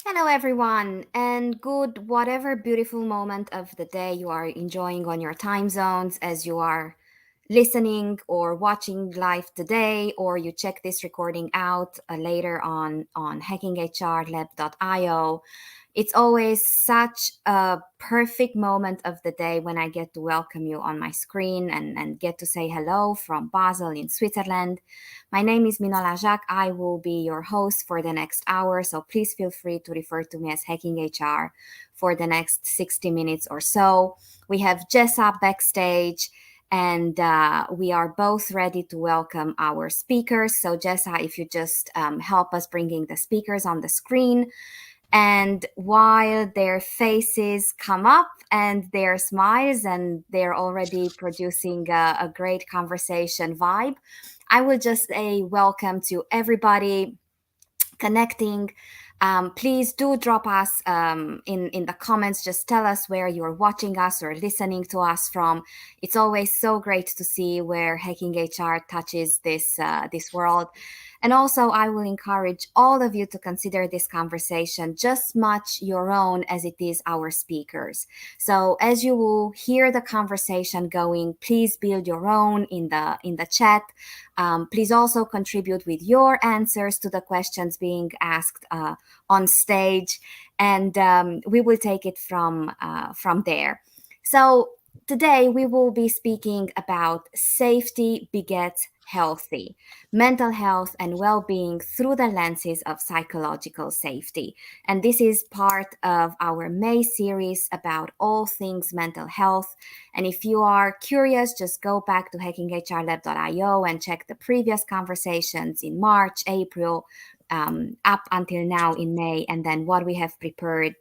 Hello, everyone, and good whatever beautiful moment of the day you are enjoying on your time zones as you are listening or watching live today, or you check this recording out later on hackinghrlab.io. It's always such a perfect moment of the day when I get to welcome you on my screen and get to say hello from Basel in Switzerland. My name is Minola Jacques. I will be your host for the next hour, so please feel free to refer to me as Hacking HR for the next 60 minutes or so. We have Jessa backstage, and we are both ready to welcome our speakers. So, Jessa, if you just help us bringing the speakers on the screen. And while their faces come up and their smiles and they're already producing a great conversation vibe, I will just say welcome to everybody connecting. Please do drop us in the comments. Just tell us where you're watching us or listening to us from. It's always so great to see where Hacking HR touches this world. And also, I will encourage all of you to consider this conversation just much your own as it is our speakers. So, as you will hear the conversation going, please build your own in the chat. Please also contribute with your answers to the questions being asked on stage, and we will take it from there. So today we will be speaking about safety begets healthy, mental health and well-being through the lenses of psychological safety. And this is part of our May series about all things mental health. And if you are curious, just go back to hackinghrlab.io and check the previous conversations in March, April, up until now in May, and then what we have prepared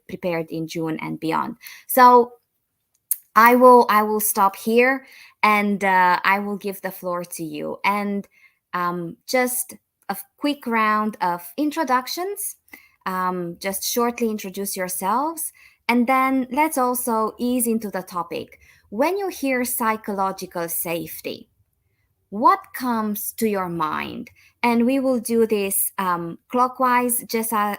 in June and beyond. So I will stop here, and I will give the floor to you. And just a quick round of introductions. Just shortly introduce yourselves, and then let's also ease into the topic. When you hear psychological safety, what comes to your mind? And we will do this clockwise. Jessa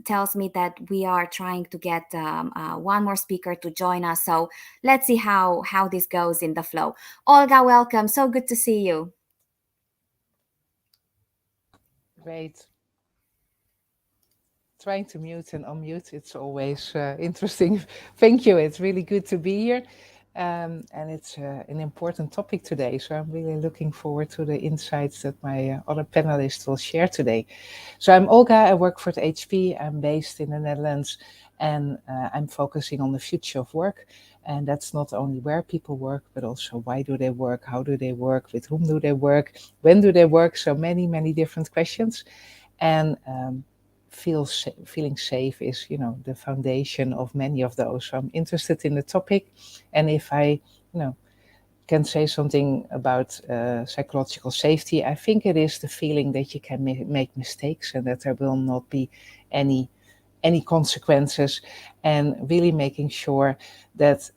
tells me that we are trying to get one more speaker to join us. So let's see how this goes in the flow. Olga, welcome. So good to see you. Great. Trying to mute and unmute, it's always interesting. Thank you. It's really good to be here. And it's an important topic today. So I'm really looking forward to the insights that my other panelists will share today. So I'm Olga. I work for the HP. I'm based in the Netherlands, and I'm focusing on the future of work. And that's not only where people work, but also why do they work, how do they work, with whom do they work, when do they work. So many, many different questions. And feeling safe is, the foundation of many of those. So I'm interested in the topic, and if I, can say something about psychological safety, I think it is the feeling that you can make mistakes and that there will not be any consequences, and really making sure that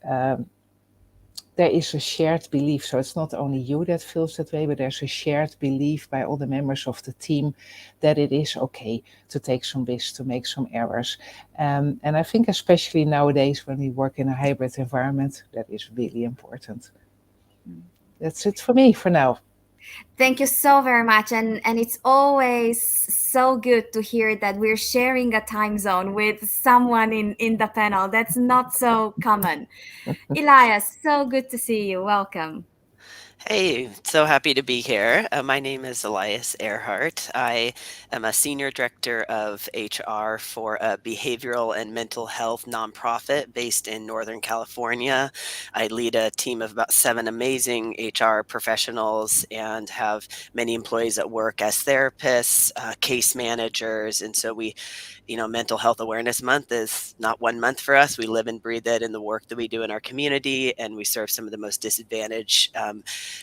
there is a shared belief. So it's not only you that feels that way, but there's a shared belief by all the members of the team that it is okay to take some risks, to make some errors. And I think especially nowadays when we work in a hybrid environment, that is really important. That's it for me for now. Thank you so very much. And it's always so good to hear that we're sharing a time zone with someone in the panel. That's not so common. Elias, so good to see you. Welcome. Hey, so happy to be here. My name is Elias Earhart. I am a senior director of HR for a behavioral and mental health nonprofit based in Northern California. I lead a team of about 7 amazing HR professionals and have many employees that work as therapists, case managers. And so Mental Health Awareness Month is not one month for us. We live and breathe it in the work that we do in our community, and we serve some of the most disadvantaged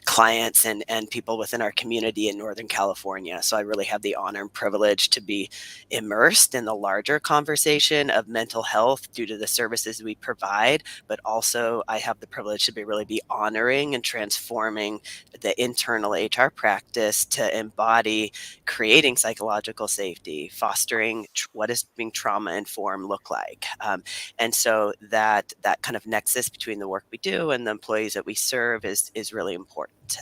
clients and people within our community in Northern California. So I really have the honor and privilege to be immersed in the larger conversation of mental health due to the services we provide, but also I have the privilege to be honoring and transforming the internal HR practice to embody creating psychological safety, fostering what does being trauma informed look like, and so that kind of nexus between the work we do and the employees that we serve is really important.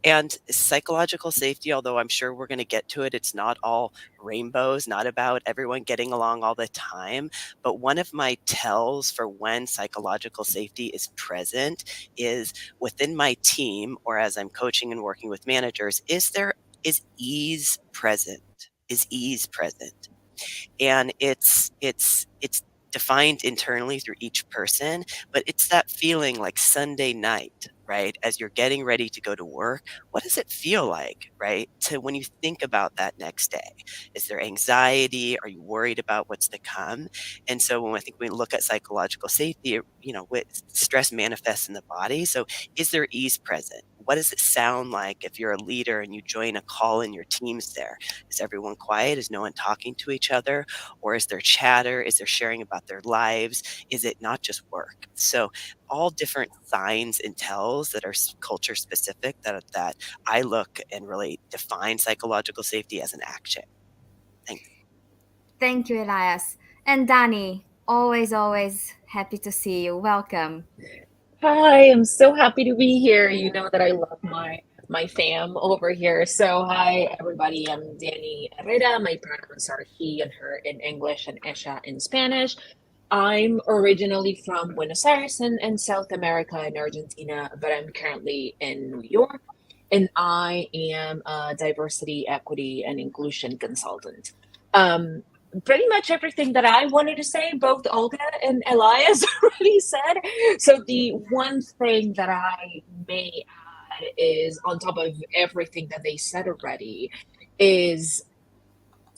And psychological safety, although I'm sure we're going to get to it, it's not all rainbows, not about everyone getting along all the time. But one of my tells for when psychological safety is present is within my team, or as I'm coaching and working with managers, is ease present? Is ease present? And it's defined internally through each person, but it's that feeling like Sunday night, right? As you're getting ready to go to work, what does it feel like, right? To when you think about that next day, is there anxiety? Are you worried about what's to come? And so when I think we look at psychological safety, stress manifests in the body. So is there ease present? What does it sound like if you're a leader and you join a call and your team's there? Is everyone quiet? Is no one talking to each other? Or is there chatter? Is there sharing about their lives? Is it not just work? So all different signs and tells that are culture specific that I look and really define psychological safety as an action. Thanks. Thank you, Elias. And Danny, always, always happy to see you. Welcome. Hi, I'm so happy to be here. You know that I love my fam over here. So hi everybody. I'm Danny Herrera. My pronouns are he and her in English and ella in Spanish. I'm originally from Buenos Aires in South America in Argentina, but I'm currently in New York, and I am a diversity, equity, and inclusion consultant. Um, Pretty much everything that I wanted to say, both Olga and Elias already said. So the one thing that I may add is on top of everything that they said already is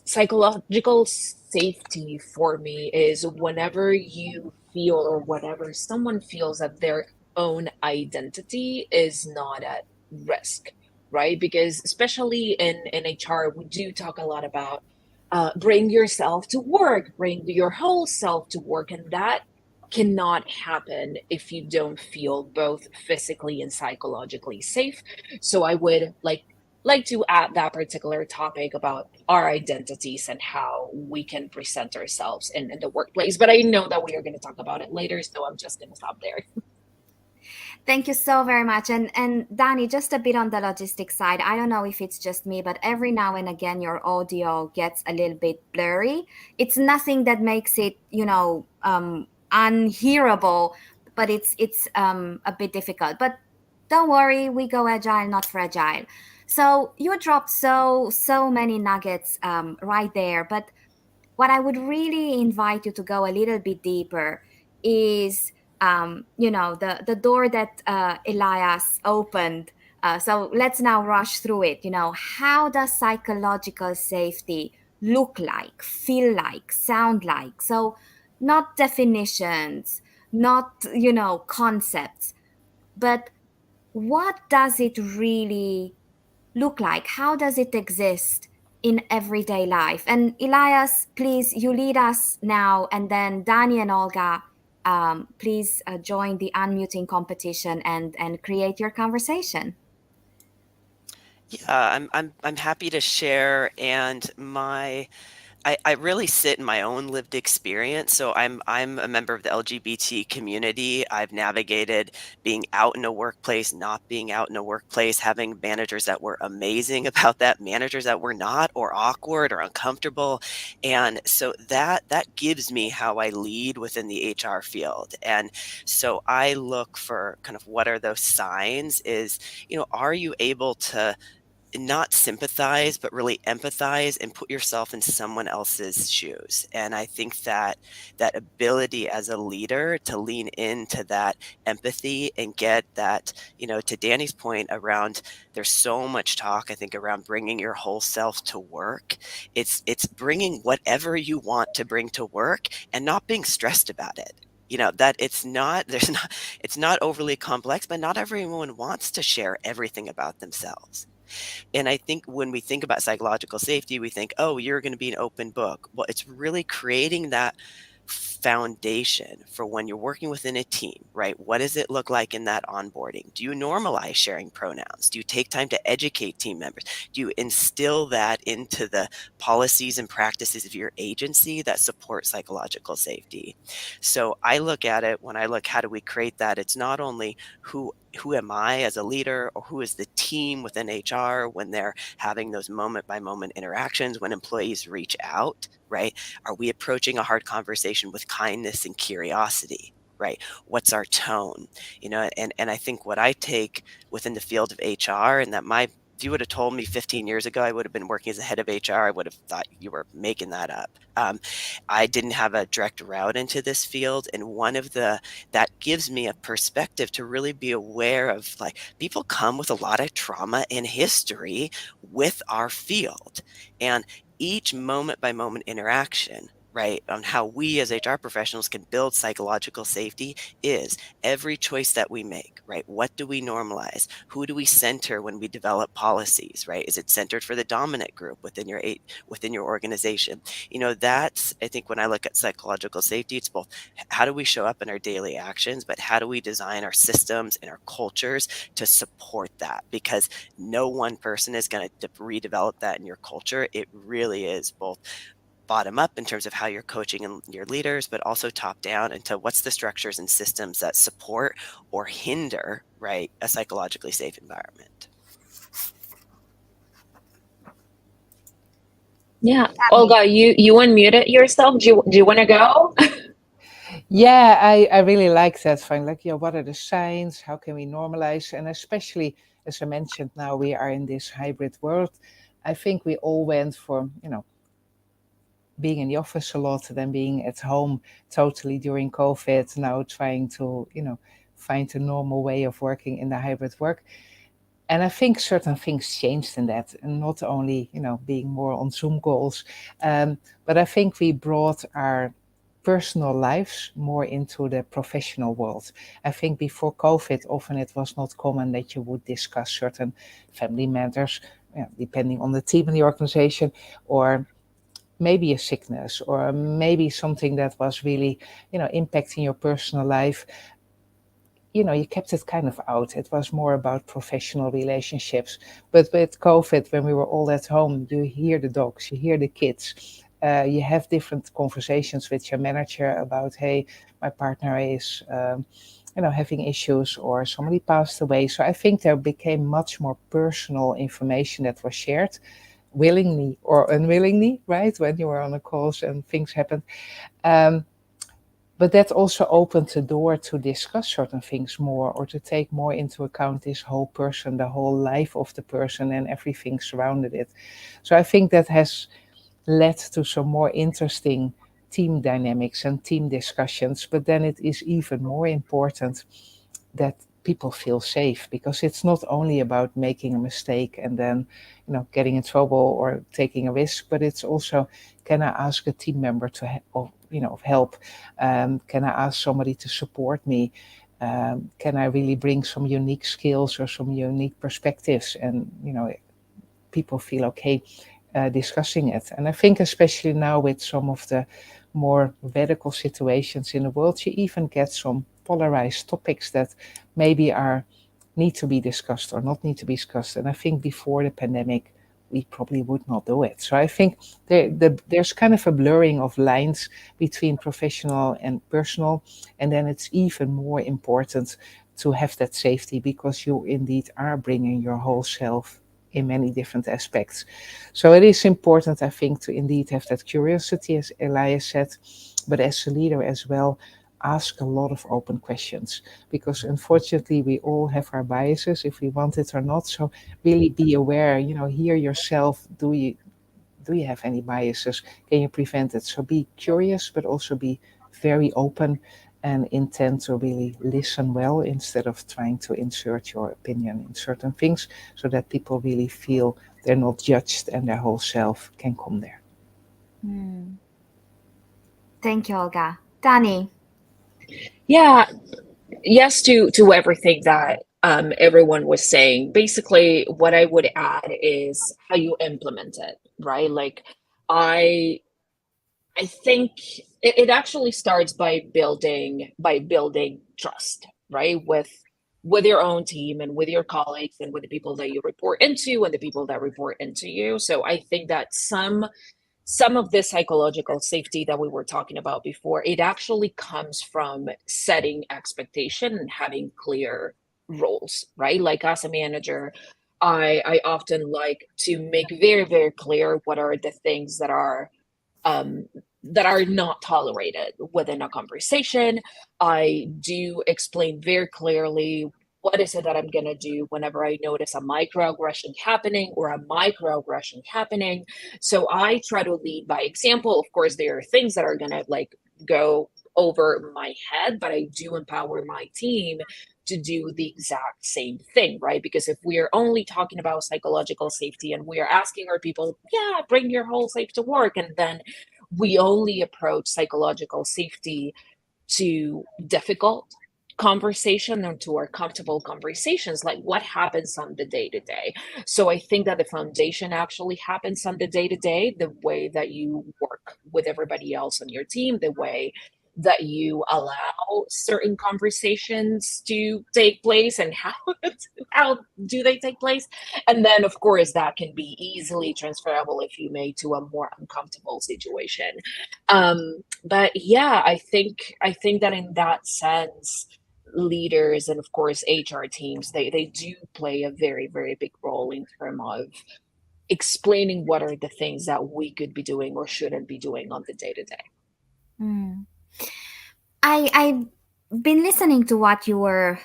psychological safety for me is whenever you feel or whenever someone feels that their own identity is not at risk, right? Because especially in HR, we do talk a lot about bring yourself to work, bring your whole self to work, and that cannot happen if you don't feel both physically and psychologically safe. So I would like to add that particular topic about our identities and how we can present ourselves in the workplace. But I know that we are going to talk about it later, so I'm just going to stop there. Thank you so very much. And Danny, just a bit on the logistics side. I don't know if it's just me, but every now and again your audio gets a little bit blurry. It's nothing that makes it, unhearable, but it's a bit difficult. But don't worry, we go agile, not fragile. So you dropped so many nuggets right there, but what I would really invite you to go a little bit deeper is, the door that Elias opened. So let's now rush through it. How does psychological safety look like, feel like, sound like? So not definitions, not concepts, but what does it really look like? How does it exist in everyday life? And Elias, please, you lead us now, and then Dani and Olga, please join the unmuting competition and create your conversation. Yeah, I'm happy to share, and I really sit in my own lived experience. So I'm a member of the LGBT community. I've navigated being out in a workplace, not being out in a workplace, having managers that were amazing about that, managers that were not, or awkward or uncomfortable. And so that gives me how I lead within the HR field. And so I look for kind of what are those signs is, are you able to not sympathize, but really empathize and put yourself in someone else's shoes. And I think that ability as a leader to lean into that empathy and get that, to Danny's point around, there's so much talk, I think, around bringing your whole self to work. It's bringing whatever you want to bring to work and not being stressed about it. that it's not there's not it's not overly complex, but not everyone wants to share everything about themselves. And I think when we think about psychological safety, we think, oh, you're going to be an open book. Well, it's really creating that foundation for when you're working within a team, right? What does it look like in that onboarding? Do you normalize sharing pronouns? Do you take time to educate team members? Do you instill that into the policies and practices of your agency that support psychological safety? So I look at it when I look, how do we create that? It's not only who am I as a leader, or who is the team within HR when they're having those moment by moment interactions, when employees reach out, right? Are we approaching a hard conversation with kindness and curiosity? Right. What's our tone? And I think what I take within the field of HR, and that if you would have told me 15 years ago I would have been working as a head of HR, I would have thought you were making that up. I didn't have a direct route into this field, and one of the that gives me a perspective to really be aware of, like, people come with a lot of trauma and history with our field, and each moment by moment interaction, right, on how we as HR professionals can build psychological safety is every choice that we make, right? What do we normalize? Who do we center when we develop policies, right? Is it centered for the dominant group within your organization? That's, I think, when I look at psychological safety, it's both how do we show up in our daily actions, but how do we design our systems and our cultures to support that? Because no one person is going to redevelop that in your culture. It really is both bottom up in terms of how you're coaching and your leaders, but also top down into what's the structures and systems that support or hinder, right, a psychologically safe environment. Yeah, Danny. Olga, you unmuted yourself. Do you want to go? Yeah, I really like that. Fine, like, what are the signs? How can we normalize? And especially, as I mentioned, now we are in this hybrid world. I think we all went for, being in the office a lot, then being at home totally during COVID, now trying to, find a normal way of working in the hybrid work. And I think certain things changed in that, and not only, being more on Zoom calls, but I think we brought our personal lives more into the professional world. I think before COVID, often it was not common that you would discuss certain family matters, depending on the team and the organization, or maybe a sickness, or maybe something that was really, impacting your personal life. You kept it kind of out. It was more about professional relationships. But with COVID, when we were all at home, you hear the dogs, you hear the kids. You have different conversations with your manager about, hey, my partner is, having issues, or somebody passed away. So I think there became much more personal information that was shared, willingly or unwillingly, right? When you were on a calls and things happened. Um, but that also opened the door to discuss certain things more, or to take more into account this whole person, the whole life of the person, and everything surrounded it. So I think that has led to some more interesting team dynamics and team discussions. But then it is even more important that people feel safe, because it's not only about making a mistake and then, getting in trouble or taking a risk, but it's also, can I ask a team member of help? Can I ask somebody to support me? Can I really bring some unique skills or some unique perspectives? And, people feel okay discussing it. And I think, especially now with some of the more radical situations in the world, you even get some polarized topics that maybe are need to be discussed or not need to be discussed. And I think before the pandemic, we probably would not do it. So I think there's kind of a blurring of lines between professional and personal. And then it's even more important to have that safety, because you indeed are bringing your whole self in many different aspects. So it is important, I think, to indeed have that curiosity, as Elias said, but as a leader as well, ask a lot of open questions, because unfortunately we all have our biases, if we want it or not. So really be aware, hear yourself. Do you have any biases? Can you prevent it? So be curious, but also be very open, and intend to really listen well, instead of trying to insert your opinion in certain things, so that people really feel they're not judged and their whole self can come there. Hmm. Thank you, Olga. Danny. Yeah, yes to everything that everyone was saying. Basically, what I would add is how you implement it, right? Like, I I think it actually starts by building trust, right? With your own team and with your colleagues and with the people that you report into and the people that report into you. So I think that some of this psychological safety that we were talking about before, it actually comes from setting expectation and having clear roles, right? Like as a manager, I often like to make very, very clear what are the things um, that are not tolerated within a conversation. I do explain very clearly what is it that I'm going to do whenever I notice a microaggression happening or a microaggression happening. So I try to lead by example. Of course, there are things that are going to like go over my head, but I do empower my team to do the exact same thing, right? Because if we are only talking about psychological safety and we are asking our people, yeah, bring your whole self to work, and then we only approach psychological safety to difficult conversation and to our comfortable conversations, like what happens on the day to day. So I think that the foundation actually happens on the day to day, the way that you work with everybody else on your team, the way that you allow certain conversations to take place and how do they take place. And then of course that can be easily transferable, if you may, to a more uncomfortable situation. But yeah, I think that in that sense, leaders and of course HR teams, they do play a very, very big role in terms of explaining what are the things that we could be doing or shouldn't be doing on the day to day. Mm. I've been listening to what you were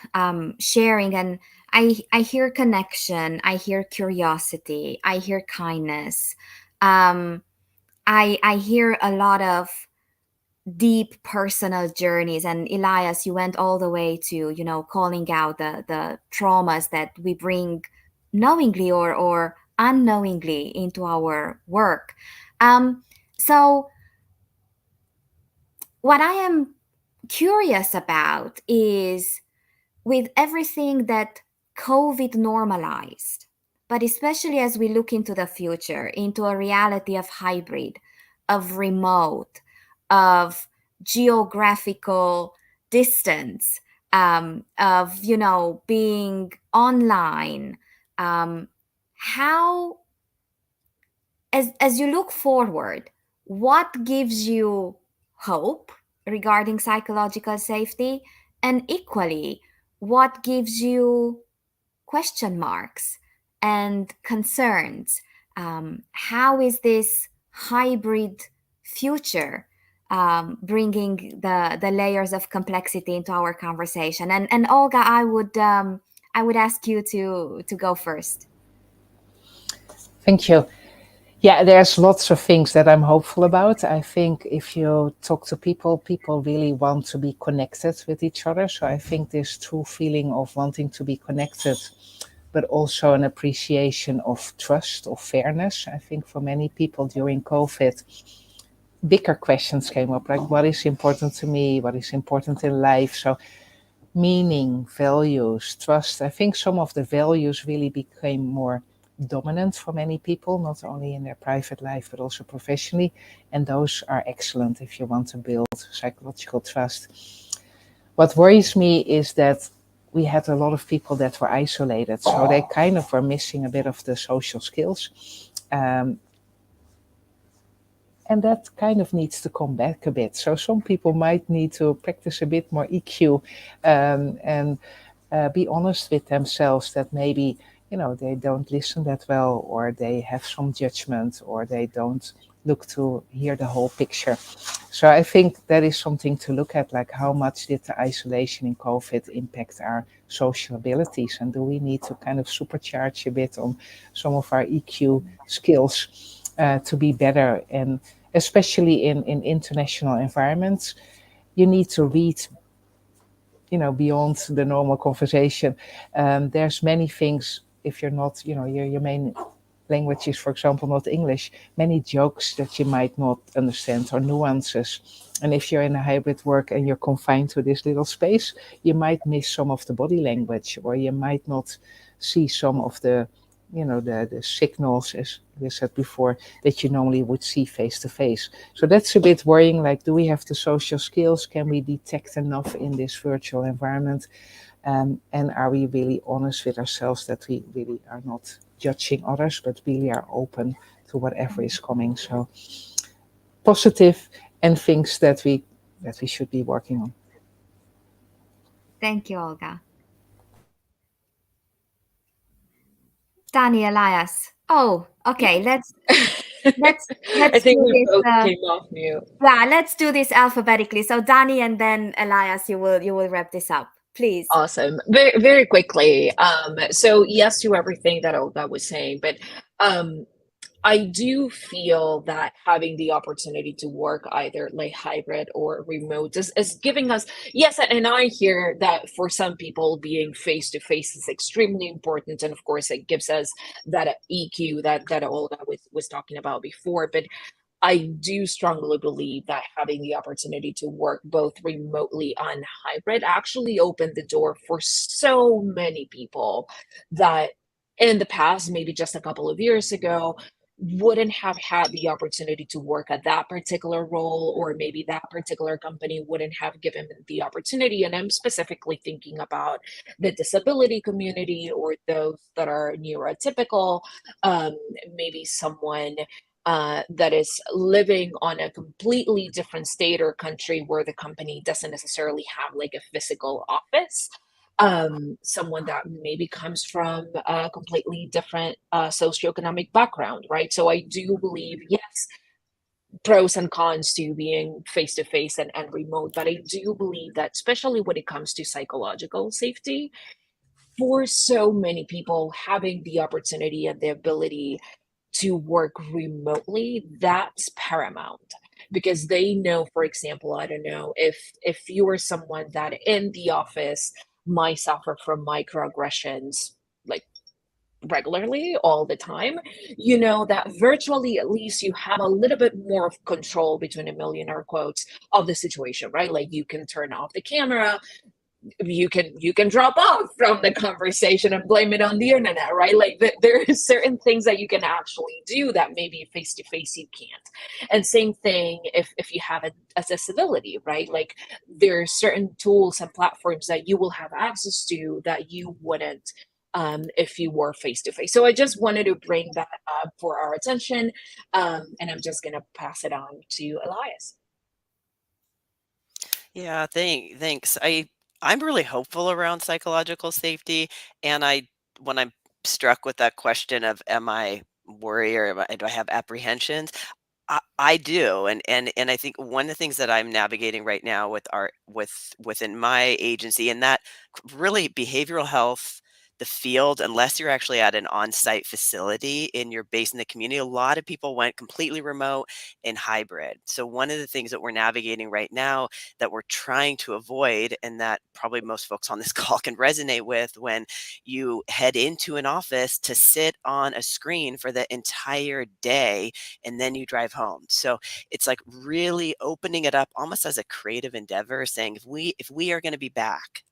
sharing, and I hear connection, I hear curiosity, I hear kindness. Um, I hear a lot of deep personal journeys, and Elias, you went all the way to, calling out the traumas that we bring knowingly or unknowingly into our work. So what I am curious about is, with everything that COVID normalized, but especially as we look into the future, into a reality of hybrid, of remote, of geographical distance, of, being online, um, how, as you look forward, what gives you hope regarding psychological safety, and equally, what gives you question marks and concerns? How is this hybrid future bringing the layers of complexity into our conversation? And Olga, I would ask you to go first. Thank you. Yeah, there's lots of things that I'm hopeful about. I think if you talk to people, people really want to be connected with each other. So I think this true feeling of wanting to be connected, but also an appreciation of trust, of fairness. I think for many people during COVID, bigger questions came up, like what is important to me, what is important in life. So meaning, values, trust. I think some of the values really became more dominant for many people, not only in their private life, but also professionally. And those are excellent if you want to build psychological trust. What worries me is that we had a lot of people that were isolated. So they kind of were missing a bit of the social skills. Um, and that kind of needs to come back a bit. So some people might need to practice a bit more EQ, and be honest with themselves that maybe they don't listen that well, or they have some judgment, or they don't look to hear the whole picture. So I think that is something to look at, like how much did the isolation in COVID impact our social abilities, and do we need to kind of supercharge a bit on some of our EQ skills to be better. And especially in international environments, you need to read beyond the normal conversation. There's many things. If you're not, you may language is, for example, not English, many jokes that you might not understand or nuances. And if you're in a hybrid work and you're confined to this little space, you might miss some of the body language, or you might not see some of the, the signals, as we said before, that you normally would see face to face. So that's a bit worrying. Like, do we have the social skills? Can we detect enough in this virtual environment? And are we really honest with ourselves that we really are not judging others, but really are open to whatever is coming? So positive, and things that we should be working on. Thank you, Olga. Danny, Elias. Oh, okay. Let's I let's think do we this. both came off mute. Yeah, let's do this alphabetically. So Danny and then Elias, you will wrap this up, please. Awesome. Very, very quickly. So yes to everything that Olga was saying, but um, I do feel that having the opportunity to work either like hybrid or remote is giving us, yes, and I hear that for some people being face to face is extremely important. And of course, it gives us that EQ that Olga was talking about before. But I do strongly believe that having the opportunity to work both remotely and hybrid actually opened the door for so many people that in the past, maybe just a couple of years ago, wouldn't have had the opportunity to work at that particular role, or maybe that particular company wouldn't have given them the opportunity. And I'm specifically thinking about the disability community or those that are neurotypical, um, maybe someone that is living on a completely different state or country where the company doesn't necessarily have like a physical office. Someone that maybe comes from a completely different socioeconomic background, right? So I do believe, yes, pros and cons to being face to face and remote, but I do believe that, especially when it comes to psychological safety, for so many people, having the opportunity and the ability to work remotely, that's paramount, because they know, for example, I don't know, if you are someone that in the office might suffer from microaggressions like regularly all the time, you know that virtually at least you have a little bit more of control, between a million air quotes, of the situation, right? Like you can turn off the camera, you can drop off from the conversation and blame it on the internet, right? Like there are certain things that you can actually do that maybe face to face you can't. And same thing if you have a disability, right? Like there are certain tools and platforms that you will have access to that you wouldn't, if you were face to face. So I just wanted to bring that up for our attention, and I'm just gonna pass it on to Elias. Yeah, thanks. I'm really hopeful around psychological safety, and when I'm struck with that question of am I worried, or do I have apprehensions? I do, and I think one of the things that I'm navigating right now within my agency, and that really behavioral health, the field, unless you're actually at an on-site facility and you're based in the community, a lot of people went completely remote and hybrid. So one of the things that we're navigating right now that we're trying to avoid, and that probably most folks on this call can resonate with, when you head into an office to sit on a screen for the entire day and then you drive home. So it's like really opening it up almost as a creative endeavor, saying if we are going to be back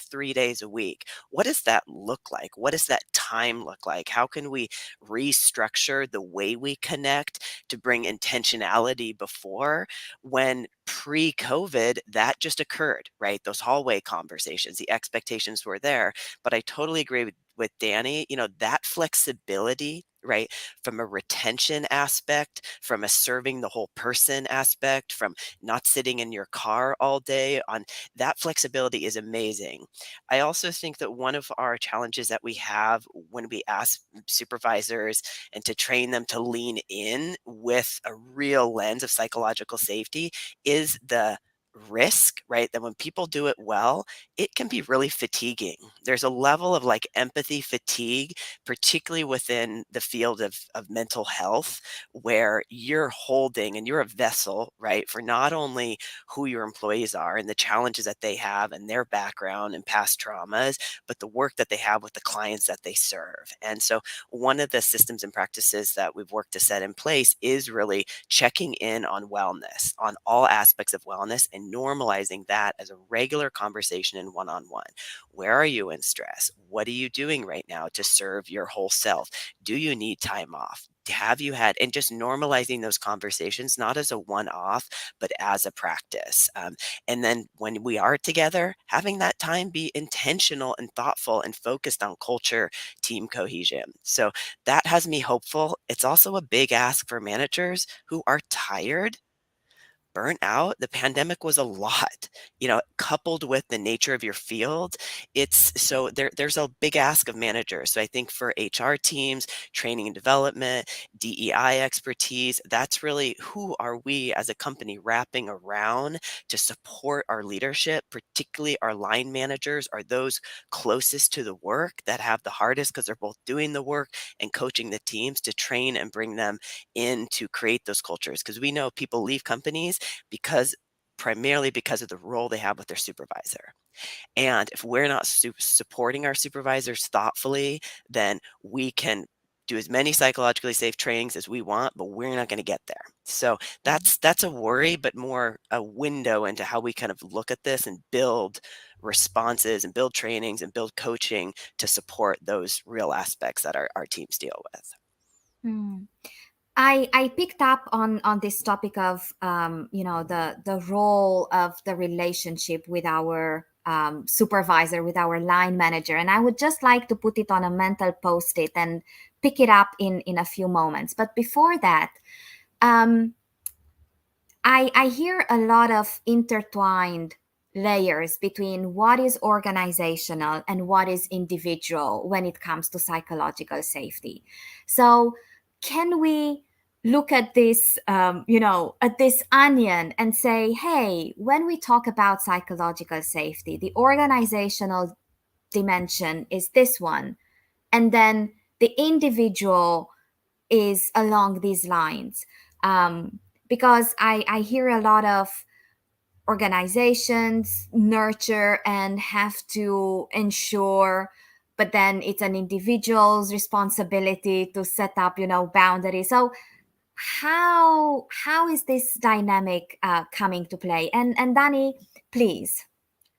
3 days a week, what does that look like? What does that time look like? How can we restructure the way we connect to bring intentionality before, when pre-COVID that just occurred, right? Those hallway conversations, the expectations were there. But I totally agree with Danny, that flexibility, right? From a retention aspect, from a serving the whole person aspect, from not sitting in your car all day on, that flexibility is amazing. I also think that one of our challenges that we have when we ask supervisors and to train them to lean in with a real lens of psychological safety is the risk, right? That when people do it well, it can be really fatiguing. There's a level of like empathy fatigue, particularly within the field of mental health, where you're holding and you're a vessel, right, for not only who your employees are and the challenges that they have and their background and past traumas, but the work that they have with the clients that they serve. And so, one of the systems and practices that we've worked to set in place is really checking in on wellness, on all aspects of wellness, and normalizing that as a regular conversation in one on one. Where are you in stress? What are you doing right now to serve your whole self? Do you need time off? Have you had, and just normalizing those conversations, not as a one off, but as a practice. And then when we are together, having that time be intentional and thoughtful and focused on culture, team cohesion. So that has me hopeful. It's also a big ask for managers who are tired, burnt out. The pandemic was a lot, coupled with the nature of your field. It's so there's a big ask of managers. So I think for HR teams, training and development, DEI expertise, that's really who are we as a company wrapping around to support our leadership, particularly our line managers are those closest to the work that have the hardest because they're both doing the work and coaching the teams to train and bring them in to create those cultures. Because we know people leave companies because primarily because of the role they have with their supervisor. And if we're not supporting our supervisors thoughtfully, then we can do as many psychologically safe trainings as we want, but we're not going to get there. So that's a worry, but more a window into how we kind of look at this and build responses and build trainings and build coaching to support those real aspects that our teams deal with. Hmm. I picked up on this topic of the role of the relationship with our supervisor, with our line manager, and I would just like to put it on a mental post-it and pick it up in a few moments. But before that, um, I hear a lot of intertwined layers between what is organizational and what is individual when it comes to psychological safety. So, can we look at this, at this onion and say, hey, when we talk about psychological safety, the organizational dimension is this one, and then the individual is along these lines. Um, because I hear a lot of organizations nurture and have to ensure, but then it's an individual's responsibility to set up, boundaries. So how is this dynamic coming to play? And Danny, please,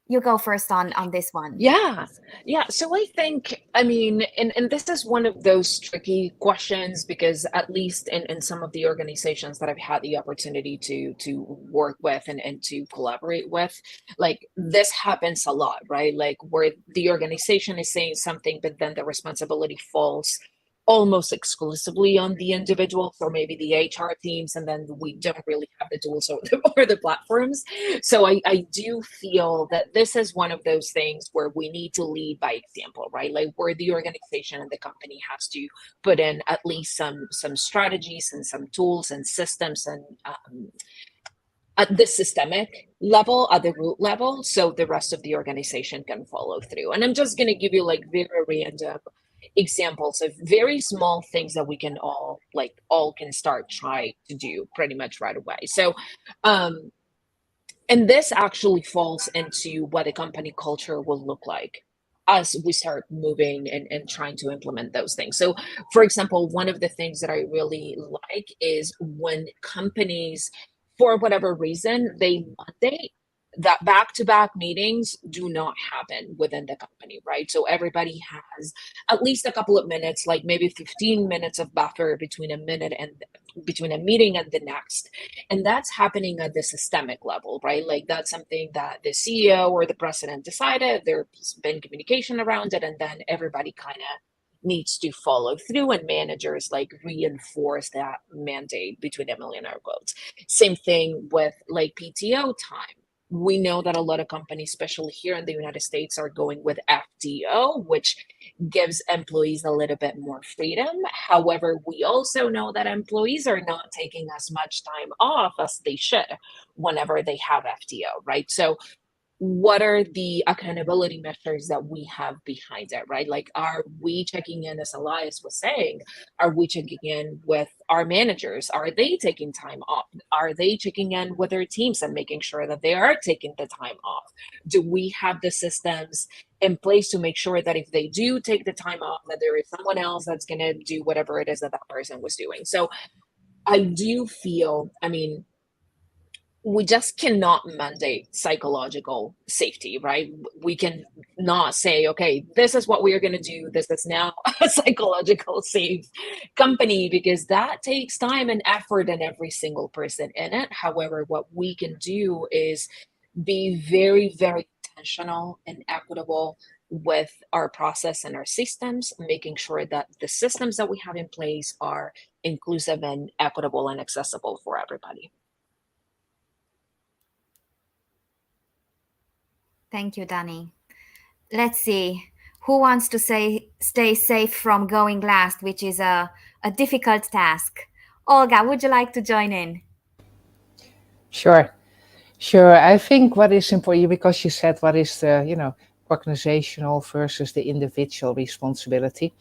you go first on this one. Yeah, yeah. So I think, I mean, and this is one of those tricky questions because at least in some of the organizations that I've had the opportunity to work with and to collaborate with, like this happens a lot, right? Like where the organization is saying something, but then the responsibility falls almost exclusively on the individuals or maybe the HR teams, and then we don't really have the tools or the platforms. So I do feel that this is one of those things where we need to lead by example, right? Like where the organization and the company has to put in at least some strategies and some tools and systems and at the systemic level, at the root level, so the rest of the organization can follow through. And I'm just going to give you like very random examples of very small things that we can all can start try to do pretty much right away. So and this actually falls into what a company culture will look like as we start moving and trying to implement those things. So, for example, one of the things that I really like is when companies, for whatever reason, they mandate that back-to-back meetings do not happen within the company, right? So everybody has at least a couple of minutes, like maybe 15 minutes of buffer between a minute and between a meeting and the next, and that's happening at the systemic level, right? Like that's something that the CEO or the president decided, there's been communication around it, and then everybody kind of needs to follow through, and managers like reinforce that mandate between a million air quotes. Same thing with like PTO time. We know that a lot of companies, especially here in the United States, are going with FTO, which gives employees a little bit more freedom. However, we also know that employees are not taking as much time off as they should whenever they have FTO, right? So what are the accountability measures that we have behind it, right? Like, are we checking in, as Elias was saying, are we checking in with our managers? Are they taking time off? Are they checking in with their teams and making sure that they are taking the time off? Do we have the systems in place to make sure that if they do take the time off, that there is someone else that's going to do whatever it is that that person was doing? So I do feel, I mean, we just cannot mandate psychological safety, right? We can not say, okay, this is what we are going to do. This is now a psychological safe company, because that takes time and effort in every single person in it. However, what we can do is be very, very intentional and equitable with our process and our systems, making sure that the systems that we have in place are inclusive and equitable and accessible for everybody. Thank you, Danny. Let's see. Who wants to say stay safe from going last, which is a difficult task? Olga, would you like to join in? Sure. Sure. I think what is important, because you said what is the, organizational versus the individual responsibility.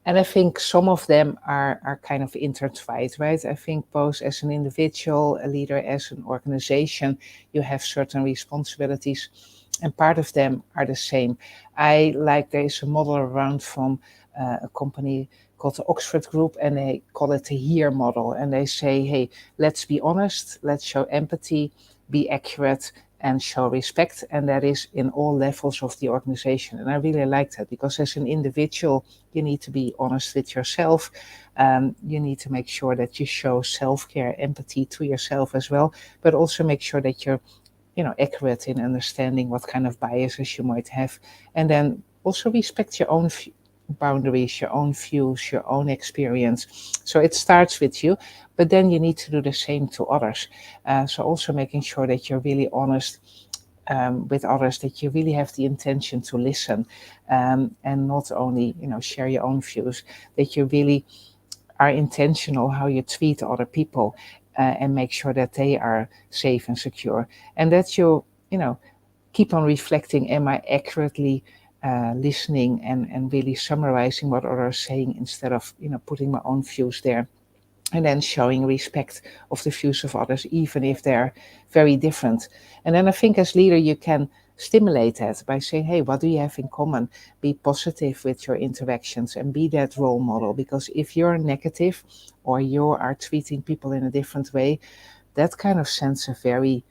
And I think some of them are kind of intertwined, right? I think both as an individual, a leader, as an organization, you have certain responsibilities, and part of them are the same. I like there is a model around from a company called the Oxford Group, and they call it the HERE model. And they say, hey, let's be honest, let's show empathy, be accurate, and show respect. And that is in all levels of the organization. And I really like that, because as an individual, you need to be honest with yourself. You need to make sure that you show self-care, empathy to yourself as well, but also make sure that you're, accurate in understanding what kind of biases you might have, and then also respect your own boundaries, your own views, your own experience. So it starts with you, but then you need to do the same to others. So also making sure that you're really honest with others, that you really have the intention to listen, and not only share your own views, that you really are intentional how you treat other people, and make sure that they are safe and secure, and that you keep on reflecting, am I accurately listening, and really summarizing what others are saying, instead of putting my own views there, and then showing respect of the views of others, even if they're very different. And then I think as leader, you can stimulate that by saying, hey, what do you have in common? Be positive with your interactions and be that role model. Because if you're negative, or you are treating people in a different way, that kind of sends a very,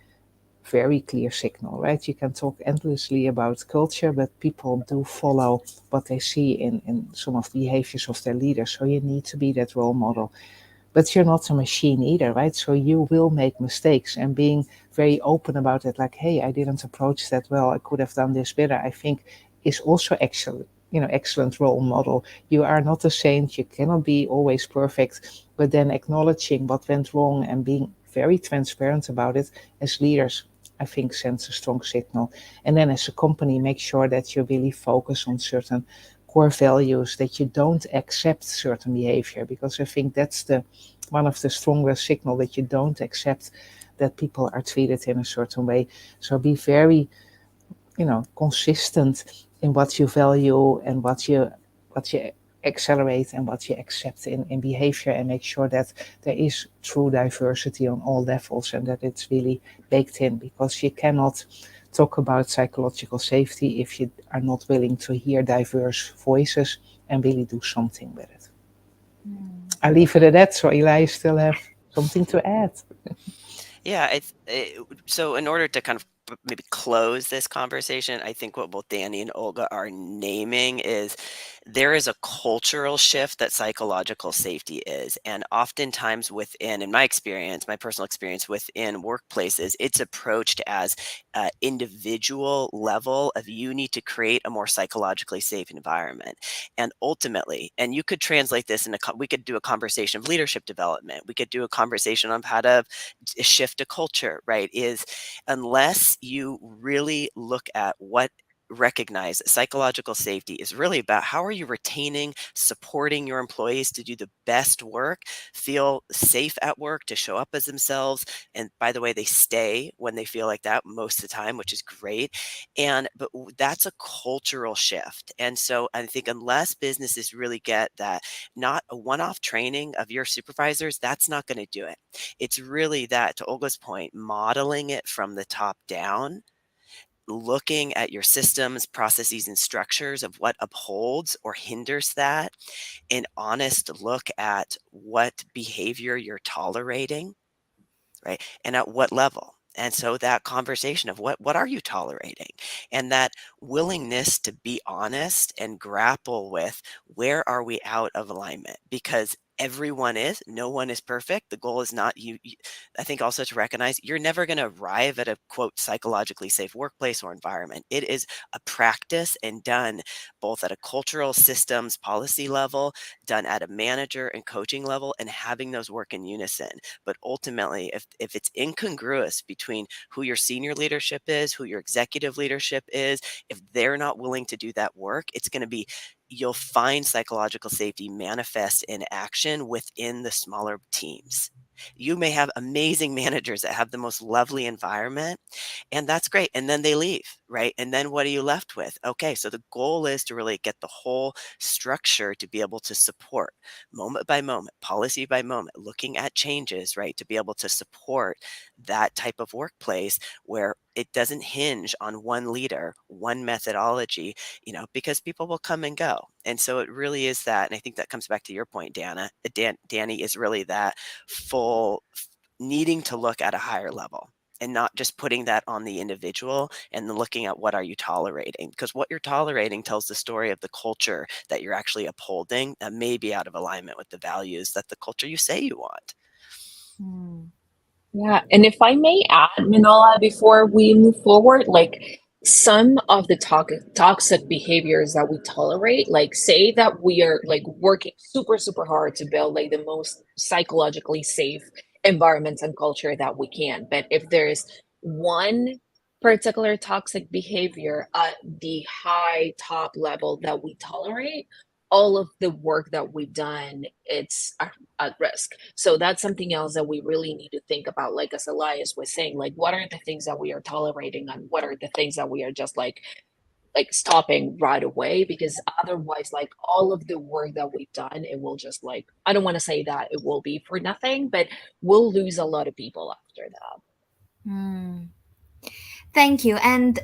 very clear signal, right? You can talk endlessly about culture, but people do follow what they see in some of the behaviors of their leaders. So you need to be that role model, but you're not a machine either, right? So you will make mistakes, and being very open about it, like, hey, I didn't approach that well, I could have done this better, I think is also excellent, excellent role model. You are not a saint, you cannot be always perfect, but then acknowledging what went wrong and being very transparent about it as leaders, I think sends a strong signal. And then as a company, make sure that you really focus on certain core values, that you don't accept certain behavior, because I think that's the one of the strongest signal, that you don't accept that people are treated in a certain way. So be very, consistent in what you value, and what you accelerate, and what you accept in behavior, and make sure that there is true diversity on all levels, and that it's really baked in, because you cannot talk about psychological safety if you are not willing to hear diverse voices and really do something with it. I leave it at that. So Eli, still have something to add? Yeah, so in order to kind of maybe close this conversation, I think what both Danny and Olga are naming is there is a cultural shift that psychological safety is. And oftentimes within, in my experience, my personal experience within workplaces, it's approached as an individual level of you need to create a more psychologically safe environment. And ultimately, and you could translate this in we could do a conversation of leadership development. We could do a conversation on how to shift a culture, right? Is unless you really look at what recognize that psychological safety is really about how are you retaining, supporting your employees to do the best work, feel safe at work, to show up as themselves. And by the way, they stay when they feel like that most of the time, which is great. But that's a cultural shift. And so I think unless businesses really get that, not a one-off training of your supervisors, that's not going to do it. It's really that, to Olga's point, modeling it from the top down, looking at your systems, processes, and structures of what upholds or hinders that, an honest look at what behavior you're tolerating, right? And at what level. And so that conversation of what are you tolerating? And that willingness to be honest and grapple with where are we out of alignment? Because everyone is, no one is perfect. The goal is not I think also to recognize you're never going to arrive at a quote psychologically safe workplace or environment. It is a practice and done both at a cultural systems policy level, done at a manager and coaching level, and having those work in unison. But ultimately, if it's incongruous between who your senior leadership is, who your executive leadership is, if they're not willing to do that work, it's going to be, you'll find psychological safety manifest in action within the smaller teams. You may have amazing managers that have the most lovely environment, and that's great. And then they leave, right? And then what are you left with? Okay, so the goal is to really get the whole structure to be able to support moment by moment, policy by moment, looking at changes, right, to be able to support that type of workplace where it doesn't hinge on one leader, one methodology, because people will come and go. And so it really is that. And I think that comes back to your point, Danny, is really that full needing to look at a higher level and not just putting that on the individual and then looking at what are you tolerating, because what you're tolerating tells the story of the culture that you're actually upholding that may be out of alignment with the values that the culture you say you want. Mm. Yeah, and if I may add, Minola, before we move forward, like some of the toxic behaviors that we tolerate, like say that we are like working super, super hard to build like the most psychologically safe environments and culture that we can. But if there's one particular toxic behavior at the high top level that we tolerate, all of the work that we've done, it's at risk. So that's something else that we really need to think about. Like as Elias was saying, like what are the things that we are tolerating and what are the things that we are just like stopping right away? Because otherwise, like all of the work that we've done, it will just like, I don't want to say that it will be for nothing, but we'll lose a lot of people after that. Mm. Thank you. And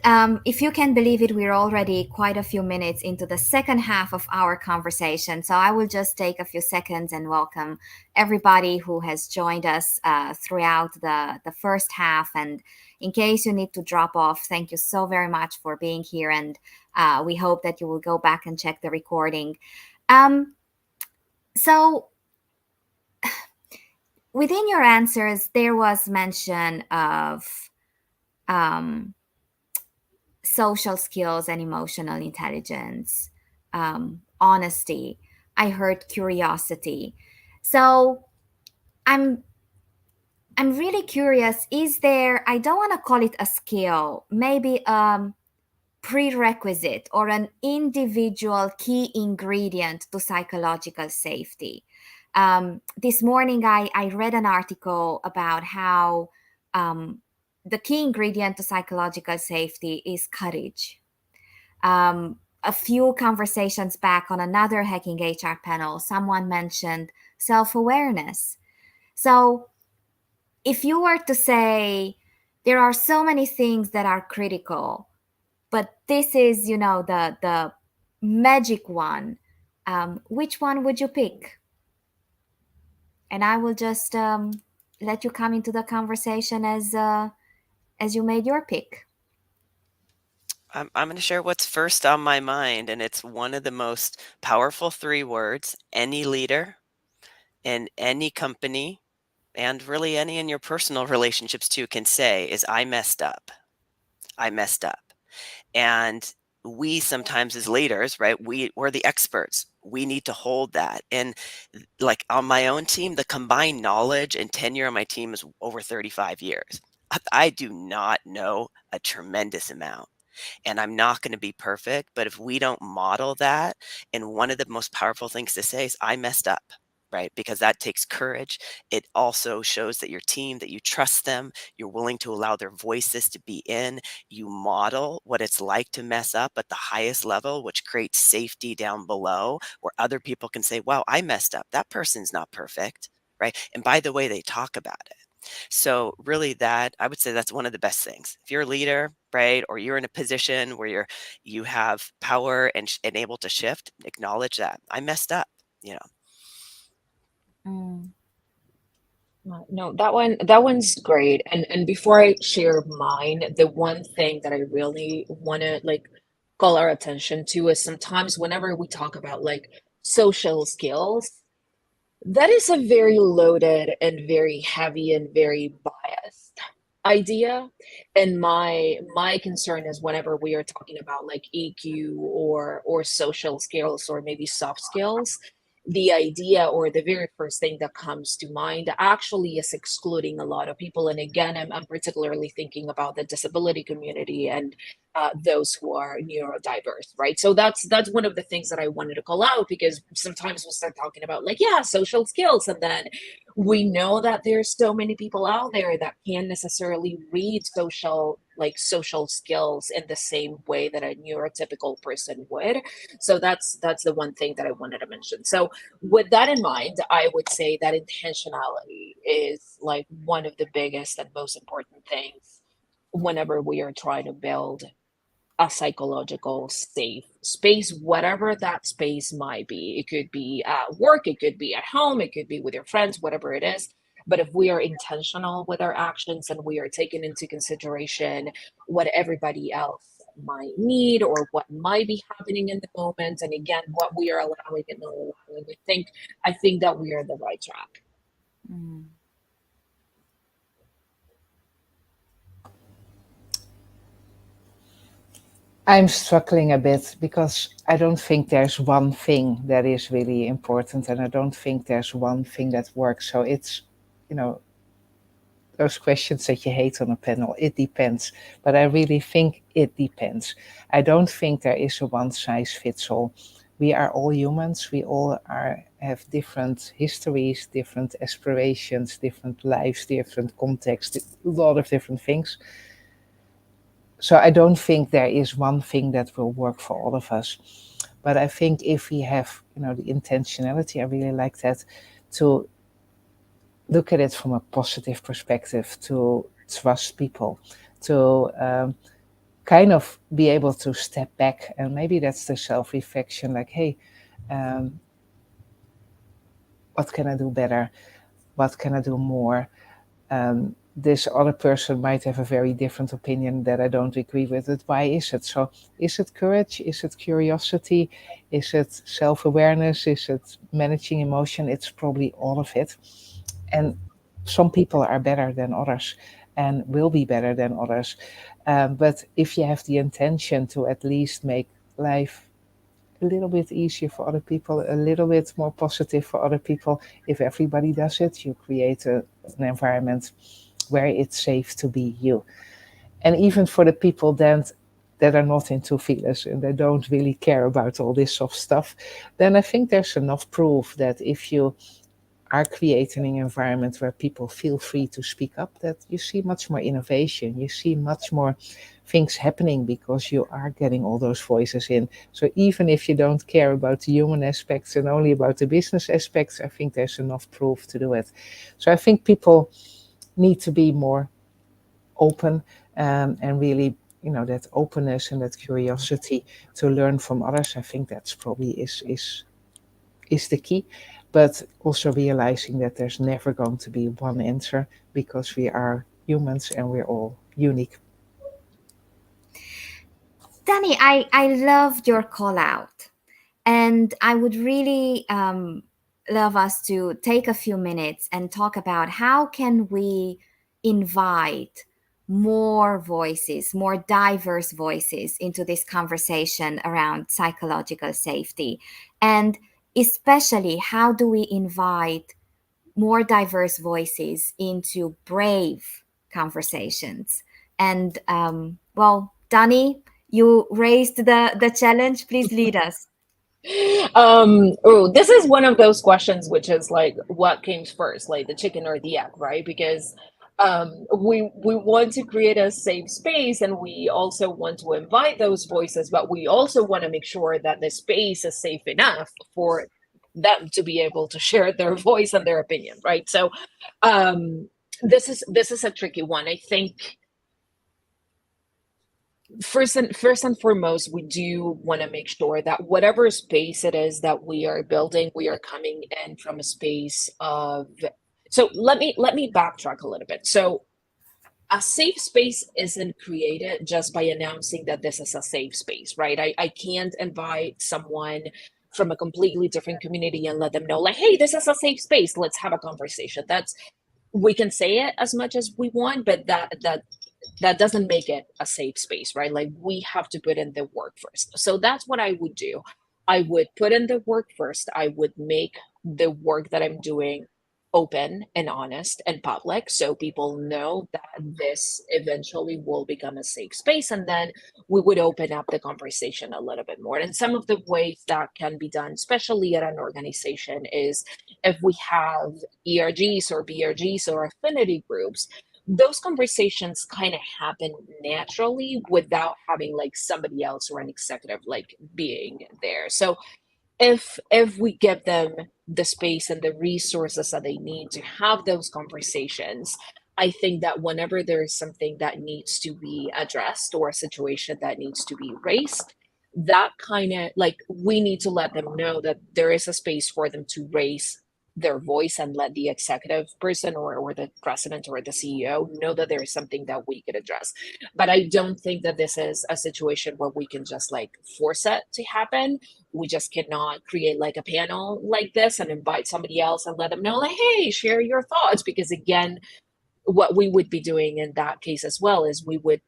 if you can believe it, we're already quite a few minutes into the second half of our conversation. So I will just take a few seconds and welcome everybody who has joined us throughout the first half. And in case you need to drop off, thank you so very much for being here. And we hope that you will go back and check the recording. So within your answers, there was mention of um, social skills and emotional intelligence, honesty. I heard curiosity. So I'm I'm really curious. Is there? I don't want to call it a skill. Maybe prerequisite or an individual key ingredient to psychological safety. This morning, I read an article about how the key ingredient to psychological safety is courage. A few conversations back on another Hacking HR panel, someone mentioned self awareness. So, if you were to say there are so many things that are critical, but this is, the magic one, which one would you pick? And I will just let you come into the conversation as you made your pick. I'm going to share what's first on my mind, and it's one of the most powerful three words any leader in any company, and really any in your personal relationships too, can say is I messed up. I messed up. And we sometimes as leaders, right, we're the experts. We need to hold that. And like on my own team, the combined knowledge and tenure on my team is over 35 years. I do not know a tremendous amount. and I'm not going to be perfect. But if we don't model that, and one of the most powerful things to say is, I messed up. Right, because that takes courage. It also shows that your team, that you trust them, you're willing to allow their voices to be in. You model what it's like to mess up at the highest level, which creates safety down below, where other people can say, wow, I messed up. That person's not perfect. Right. And by the way, they talk about it. So really that I would say that's one of the best things. If you're a leader, right, or you're in a position where you have power and able to shift, acknowledge that I messed up, you know. Mm. No, that one's great. And before I share mine, the one thing that I really want to like call our attention to is sometimes whenever we talk about like social skills, that is a very loaded and very heavy and very biased idea. And my concern is whenever we are talking about like EQ or social skills or maybe soft skills, the idea or the very first thing that comes to mind actually is excluding a lot of people. And again, I'm particularly thinking about the disability community and those who are neurodiverse, right? So that's one of the things that I wanted to call out, because sometimes we'll start talking about like, yeah, social skills, and then we know that there's so many people out there that can't necessarily read social skills in the same way that a neurotypical person would. So that's the one thing that I wanted to mention. So with that in mind, I would say that intentionality is like one of the biggest and most important things whenever we are trying to build a psychological safe space, whatever that space might be. It could be at work, it could be at home, it could be with your friends, whatever it is. But if we are intentional with our actions and we are taking into consideration what everybody else might need or what might be happening in the moment, and again, what we are allowing and not allowing, I think that we are on the right track. Mm. I'm struggling a bit because I don't think there's one thing that is really important, and I don't think there's one thing that works. So it's, you know, those questions that you hate on a panel. It depends. But I really think it depends. I don't think there is a one size fits all. We are all humans. We all have different histories, different aspirations, different lives, different contexts, a lot of different things. So I don't think there is one thing that will work for all of us. But I think if we have, the intentionality, I really like that, to look at it from a positive perspective, to trust people, to kind of be able to step back. And maybe that's the self reflection, like, hey, um, what can I do better? What can I do more? This other person might have a very different opinion that I don't agree with it. Why is it? So, is it courage? Is it curiosity? Is it self awareness? Is it managing emotion? It's probably all of it. And some people are better than others and will be better than others. But if you have the intention to at least make life a little bit easier for other people, a little bit more positive for other people, if everybody does it, you create an environment where it's safe to be you. And even for the people that are not into feelers and they don't really care about all this soft stuff, then I think there's enough proof that if you are creating an environment where people feel free to speak up, that you see much more innovation, you see much more things happening because you are getting all those voices in. So even if you don't care about the human aspects and only about the business aspects, I think there's enough proof to do it. So I think people need to be more open, and really, that openness and that curiosity to learn from others. I think that's probably is the key, but also realizing that there's never going to be one answer because we are humans and we're all unique. Danny, I loved your call out. And I would really love us to take a few minutes and talk about how can we invite more voices, more diverse voices into this conversation around psychological safety. And especially, how do we invite more diverse voices into brave conversations? And well, Danny, You raised the challenge. Please lead us. Oh, this is one of those questions which is like, what came first, like the chicken or the egg, right? Because we want to create a safe space, and we also want to invite those voices, but we also want to make sure that the space is safe enough for them to be able to share their voice and their opinion, right? So this is a tricky one. I think first and foremost, we do want to make sure that whatever space it is that we are building, we are coming in from a space of. So let me backtrack a little bit. So a safe space isn't created just by announcing that this is a safe space, right? I can't invite someone from a completely different community and let them know, like, hey, this is a safe space, let's have a conversation. That's We can say it as much as we want, but that doesn't make it a safe space, right? Like, we have to put in the work first. So that's what I would do. I would put in the work first. I would make the work that I'm doing open and honest and public, so people know that this eventually will become a safe space, and then we would open up the conversation a little bit more. And some of the ways that can be done, especially at an organization, is if we have ERGs or BRGs or affinity groups, those conversations kind of happen naturally without having like somebody else or an executive like being there. So if we give them the space and the resources that they need to have those conversations, I think that whenever there is something that needs to be addressed or a situation that needs to be raised, that kind of like, we need to let them know that there is a space for them to raise their voice, and let the executive person or the president or the CEO know that there is something that we could address. But I don't think that this is a situation where we can just like force it to happen. We just cannot create like a panel like this and invite somebody else and let them know, like, hey, share your thoughts. Because again, what we would be doing in that case as well is we would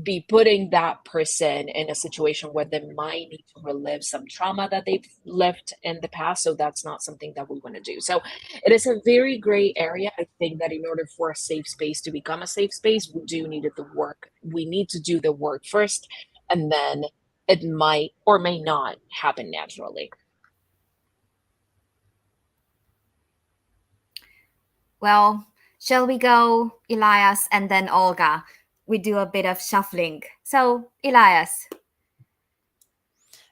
be putting that person in a situation where they might need to relive some trauma that they've lived in the past. So that's not something that we want to do. So it is a very gray area. I think that in order for a safe space to become a safe space, we do need the work. We need to do the work first, and then it might or may not happen naturally. Well, shall we go, Elias, and then Olga? We do a bit of shuffling. So, Elias.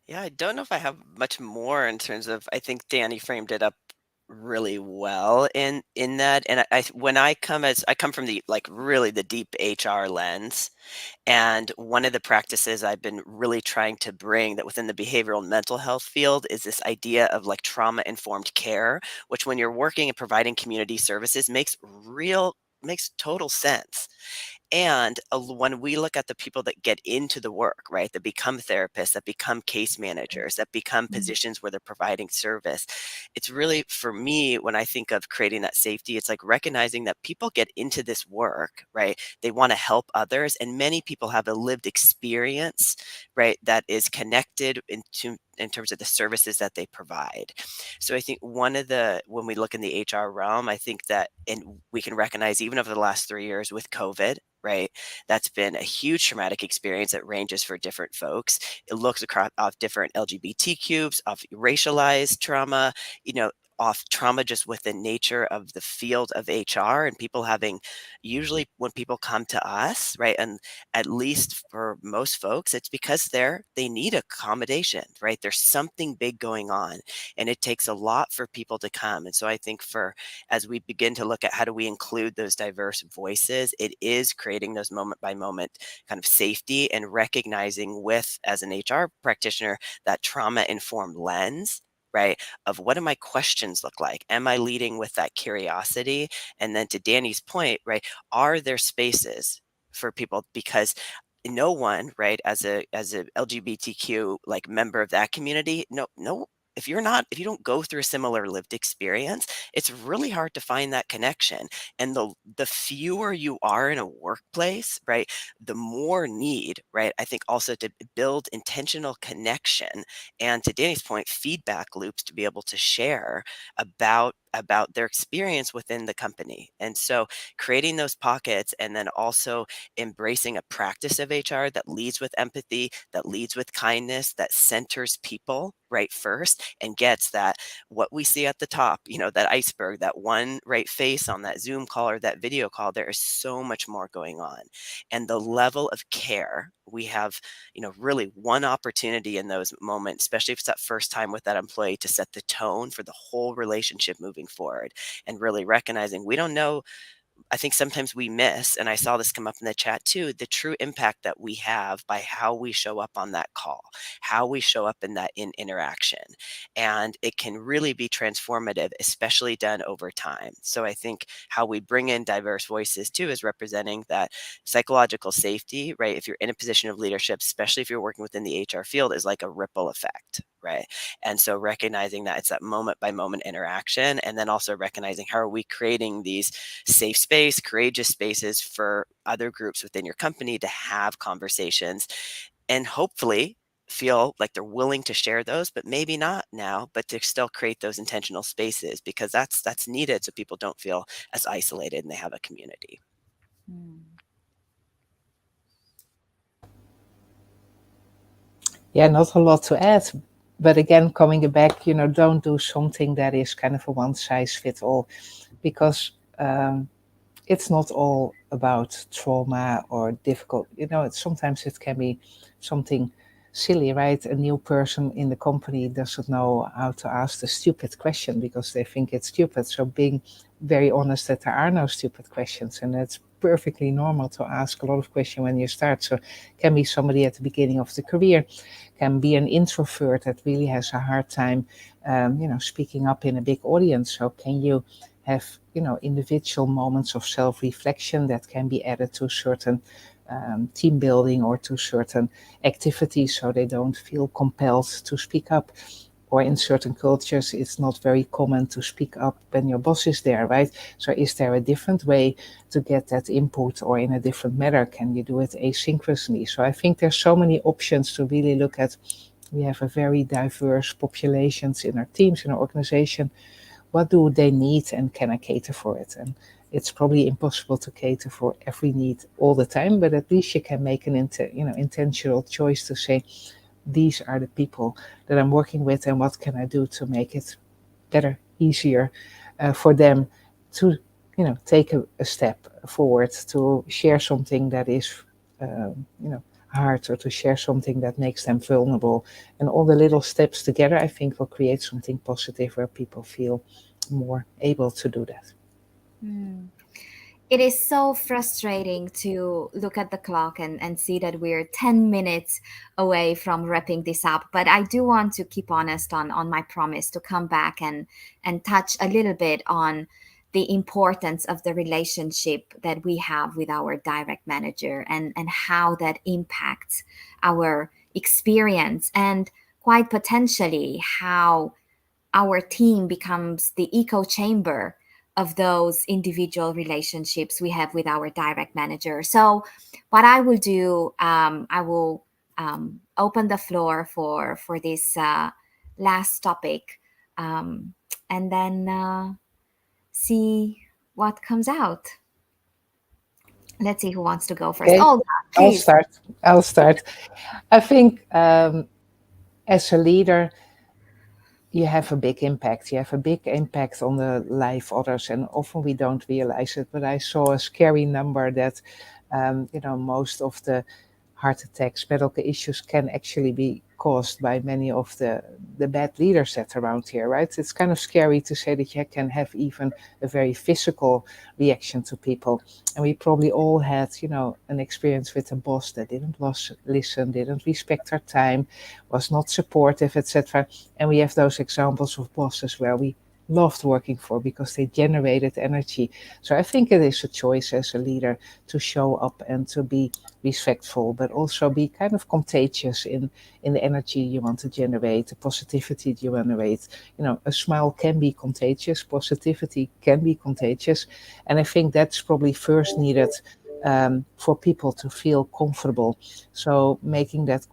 Yeah, I don't know if I have much more in terms of, I think Danny framed it up really well in that. And I when I come from the like really the deep HR lens, and one of the practices I've been really trying to bring that within the behavioral and mental health field is this idea of like trauma informed care, which when you're working and providing community services makes total sense. And when we look at the people that get into the work, right, that become therapists, that become case managers, that become Mhm. positions where they're providing service, it's really, for me, when I think of creating that safety, it's like recognizing that people get into this work, right? They want to help others. And many people have a lived experience, right, that is connected in terms of the services that they provide. So I think when we look in the HR realm, I think that, and we can recognize even over the last 3 years with COVID, right? That's been a huge traumatic experience that ranges for different folks. It looks across off different LGBTQs, off racialized trauma, off trauma just with the nature of the field of HR, and people having, usually when people come to us, right? And at least for most folks, it's because they need accommodation, right? There's something big going on, and it takes a lot for people to come. And so I think as we begin to look at how do we include those diverse voices, it is creating those moment by moment kind of safety, and recognizing with, as an HR practitioner, that trauma informed lens, right? Of what do my questions look like? Am I leading with that curiosity? And then to Danny's point, right? Are there spaces for people? Because no one, right, as a LGBTQ like member of that community, no, if you don't go through a similar lived experience, it's really hard to find that connection. And the fewer you are in a workplace, right, the more need, right, I think also to build intentional connection, and to Danny's point, feedback loops to be able to share about about their experience within the company. And so creating those pockets and then also embracing a practice of HR that leads with empathy, that leads with kindness, that centers people right first and gets that what we see at the top, that iceberg, that one right face on that Zoom call or that video call, there is so much more going on. And the level of care we have, really one opportunity in those moments, especially if it's that first time with that employee, to set the tone for the whole relationship moving forward and really recognizing we don't know. I think sometimes we miss, and I saw this come up in the chat too, the true impact that we have by how we show up on that call, how we show up in that interaction. And it can really be transformative, especially done over time. So I think how we bring in diverse voices too is representing that psychological safety, right? If you're in a position of leadership, especially if you're working within the HR field, is like a ripple effect, right? And so recognizing that it's that moment by moment interaction, and then also recognizing how are we creating these safe space, courageous spaces for other groups within your company to have conversations and hopefully feel like they're willing to share those, but maybe not now, but to still create those intentional spaces because that's needed so people don't feel as isolated and they have a community. Yeah, not a lot to add. But again, coming back, don't do something that is kind of a one size fits all, because it's not all about trauma or difficult. Sometimes it can be something silly, right? A new person in the company doesn't know how to ask the stupid question because they think it's stupid. So being very honest that there are no stupid questions, and it's perfectly normal to ask a lot of questions when you start. So can be somebody at the beginning of the career, can be an introvert that really has a hard time, speaking up in a big audience. So can you have individual moments of self-reflection that can be added to certain team building or to certain activities so they don't feel compelled to speak up. Or in certain cultures, it's not very common to speak up when your boss is there, right? So is there a different way to get that input, or in a different manner? Can you do it asynchronously? So I think there's so many options to really look at. We have a very diverse populations in our teams, in our organization. What do they need, and can I cater for it? And it's probably impossible to cater for every need all the time, but at least you can make an intentional choice to say, these are the people that I'm working with, and what can I do to make it better, easier for them to, take a step forward, to share something that is, hard, or to share something that makes them vulnerable. And all the little steps together, I think, will create something positive where people feel more able to do that. It is so frustrating to look at the clock and see that we're 10 minutes away from wrapping this up. But I do want to keep honest on my promise to come back and touch a little bit on the importance of the relationship that we have with our direct manager and how that impacts our experience, and quite potentially how our team becomes the echo chamber of those individual relationships we have with our direct manager. So, what I will do, I will open the floor for this last topic, um, and then see what comes out. Let's see who wants to go first. Okay, Olga, I'll please. start. I'll start. I think as a leader, you have a big impact. You have a big impact on the life of others, and often we don't realize it. But I saw a scary number that, most of the heart attacks, medical issues can actually be caused by many of the bad leaders that are around here, right? It's kind of scary to say that you can have even a very physical reaction to people. And we probably all had, an experience with a boss that didn't listen, didn't respect our time, was not supportive, etc. And we have those examples of bosses where we loved working for because they generated energy. So I think it is a choice as a leader to show up and to be respectful, but also be kind of contagious in the energy you want to generate, the positivity you want to generate. A smile can be contagious, positivity can be contagious, and I think that's probably first needed for people to feel comfortable. So making that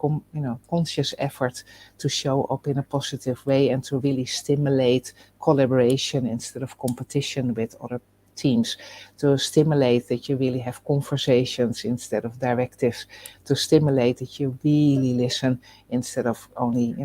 conscious effort to show up in a positive way and to really stimulate collaboration instead of competition with other teams, to stimulate that you really have conversations instead of directives, to stimulate that you really listen instead of only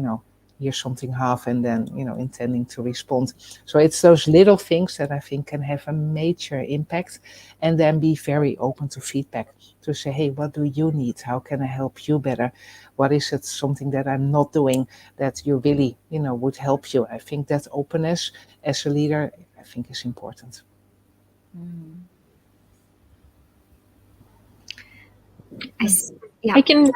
hear something half and then intending to respond. So it's those little things that I think can have a major impact, and then be very open to feedback, to say, hey, what do you need? How can I help you better? What is it, something that I'm not doing that you really would help you? I think that openness as a leader, I think, is important. Mm. Yeah. Yeah. I can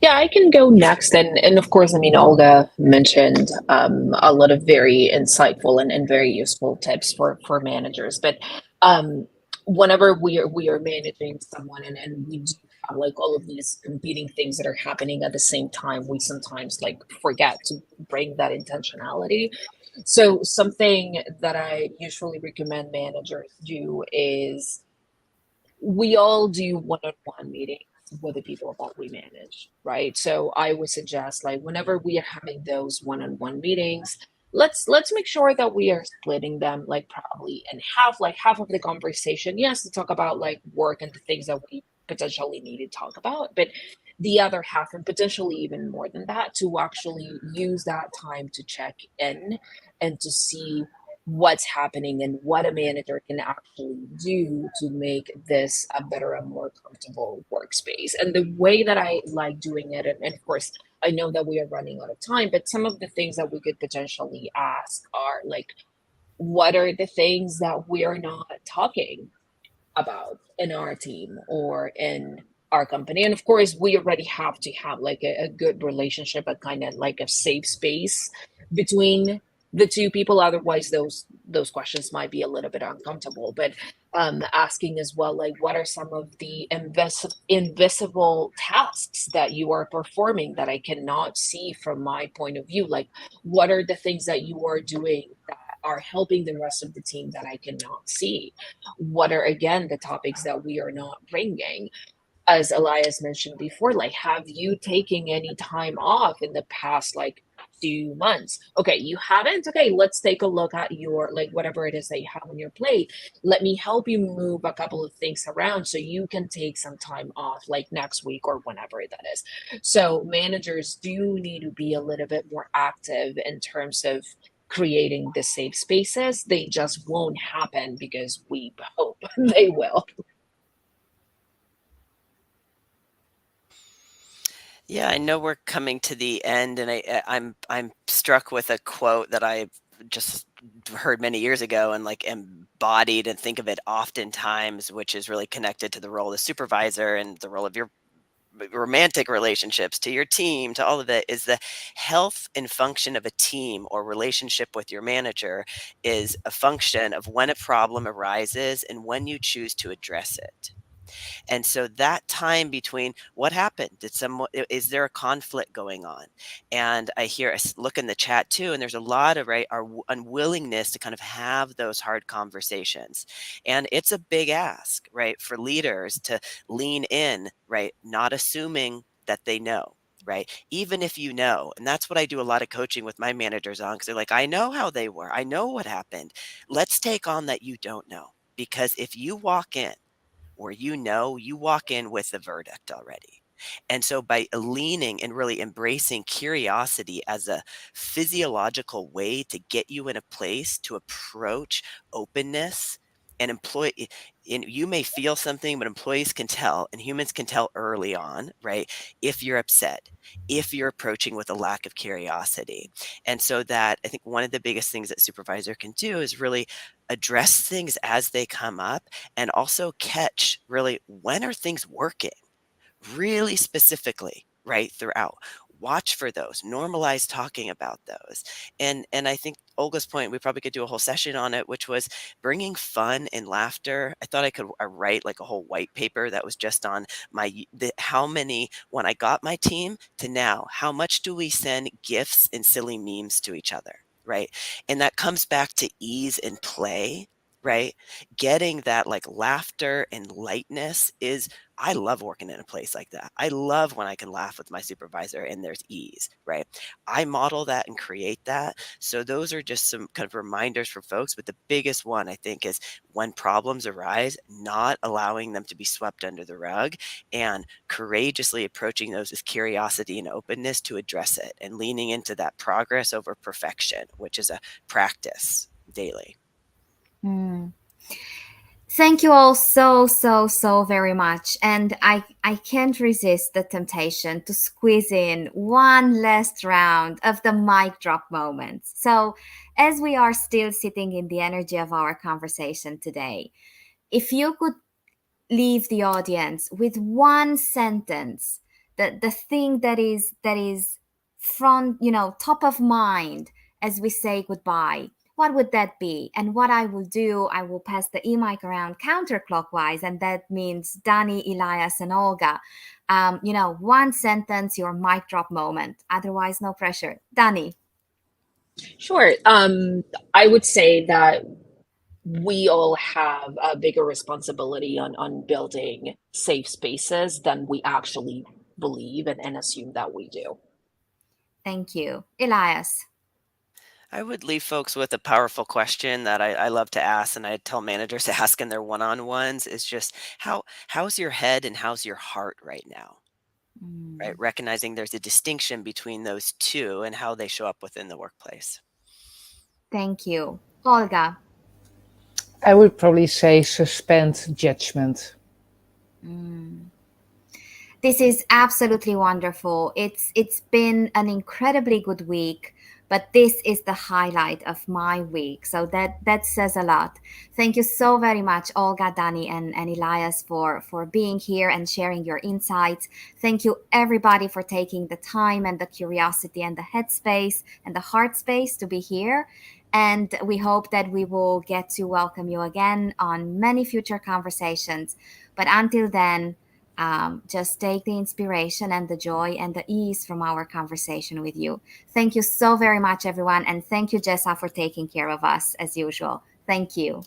Yeah, I can go next. And of course, I mean, Olga mentioned a lot of very insightful and very useful tips for managers. But um, whenever we are managing someone and we do have like all of these competing things that are happening at the same time, we sometimes like forget to bring that intentionality. So something that I usually recommend managers do is we all do one-on-one meetings with the people that we manage, right? So I would suggest like whenever we are having those one-on-one meetings, let's make sure that we are splitting them like probably in half, like half of the conversation, yes, to talk about like work and the things that we potentially need to talk about, but the other half, and potentially even more than that, to actually use that time to check in and to see what's happening and what a manager can actually do to make this a better and more comfortable workspace. And the way that I like doing it, and of course, I know that we are running out of time, but some of the things that we could potentially ask are like, what are the things that we are not talking about in our team or in our company? And of course, we already have to have like a good relationship, a kind of like a safe space between the two people. Otherwise, those questions might be a little bit uncomfortable. But asking as well, like, what are some of the invisible tasks that you are performing that I cannot see from my point of view? Like, what are the things that you are doing that are helping the rest of the team that I cannot see? What are again the topics that we are not bringing? As Elias mentioned before, like, have you taken any time off in the past like 2 months? Okay, you haven't. Okay, let's take a look at your like whatever it is that you have on your plate. Let me help you move a couple of things around so you can take some time off like next week or whenever that is. So managers do need to be a little bit more active in terms of creating the safe spaces. They just won't happen because we hope they will. Yeah, I know we're coming to the end, and I'm struck with a quote that I just heard many years ago and like embodied and think of it oftentimes, which is really connected to the role of the supervisor and the role of your romantic relationships, to your team, to all of it. Is the health and function of a team or relationship with your manager is a function of when a problem arises and when you choose to address it. And so that time between what happened? Did someone, is there a conflict going on? And I hear us look in the chat too, and there's a lot of, right, our unwillingness to kind of have those hard conversations. And it's a big ask, right, for leaders to lean in, right, not assuming that they know. Right. Even if you know, and that's what I do a lot of coaching with my managers on, because they're like, I know how they were. I know what happened. Let's take on that you don't know. Because if you walk in where you walk in with the verdict already. And so by leaning and really embracing curiosity as a physiological way to get you in a place to approach openness and and you may feel something, but employees can tell and humans can tell early on, right? If you're upset, if you're approaching with a lack of curiosity. And so that I think one of the biggest things that supervisor can do is really address things as they come up, and also catch really when are things working really specifically right throughout. Watch for those, normalize talking about those. And I think Olga's point, we probably could do a whole session on it, which was bringing fun and laughter. I thought I could write like a whole white paper that was just on how many, when I got my team to now, how much do we send gifts and silly memes to each other, right? And that comes back to ease and play, right? Getting that like laughter and lightness is, I love working in a place like that. I love when I can laugh with my supervisor and there's ease, right? I model that and create that. So those are just some kind of reminders for folks. But the biggest one I think is when problems arise, not allowing them to be swept under the rug and courageously approaching those with curiosity and openness to address it and leaning into that progress over perfection, which is a practice daily. Mm. Thank you all so, so, so very much. And I can't resist the temptation to squeeze in one last round of the mic drop moments. So, as we are still sitting in the energy of our conversation today, if you could leave the audience with one sentence, the thing that is front, top of mind as we say goodbye, what would that be? And what I will do, I will pass the e-mic around counterclockwise, and that means Danny, Elias, and Olga. One sentence, your mic drop moment. Otherwise, no pressure. Danny. Sure. I would say that we all have a bigger responsibility on building safe spaces than we actually believe and assume that we do. Thank you. Elias. I would leave folks with a powerful question that I love to ask, and I tell managers to ask in their one-on-ones is just how's your head and how's your heart right now? Right? Mm, Recognizing there's a distinction between those two and how they show up within the workplace. thank you. Olga. I would probably say suspend judgment. Mm. This is absolutely wonderful. It's been an incredibly good week, but this is the highlight of my week. So that says a lot. Thank you so very much, Olga, Dani, and Elias for being here and sharing your insights. Thank you everybody for taking the time and the curiosity and the headspace and the heart space to be here. And we hope that we will get to welcome you again on many future conversations. But until then, just take the inspiration and the joy and the ease from our conversation with you. Thank you so very much, everyone. And thank you, Jessa, for taking care of us as usual. Thank you.